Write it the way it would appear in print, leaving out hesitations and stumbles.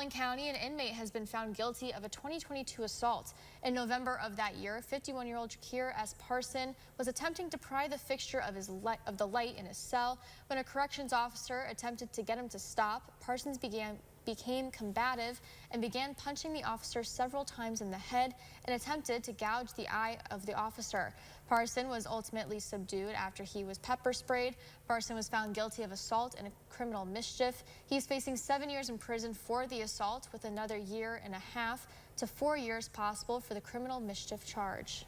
County, an inmate has been found guilty of a 2022 assault. In November of that year, 51-year-old Jakir S. Parson was attempting to pry the fixture of the light in his cell. When a corrections officer attempted to get him to stop, Parsons became combative and began punching the officer several times in the head and attempted to gouge the eye of the officer. Parson was ultimately subdued after he was pepper sprayed. Parson was found guilty of assault and criminal mischief. He's facing 7 years in prison for the assault, with another 1.5 years to 4 years possible for the criminal mischief charge.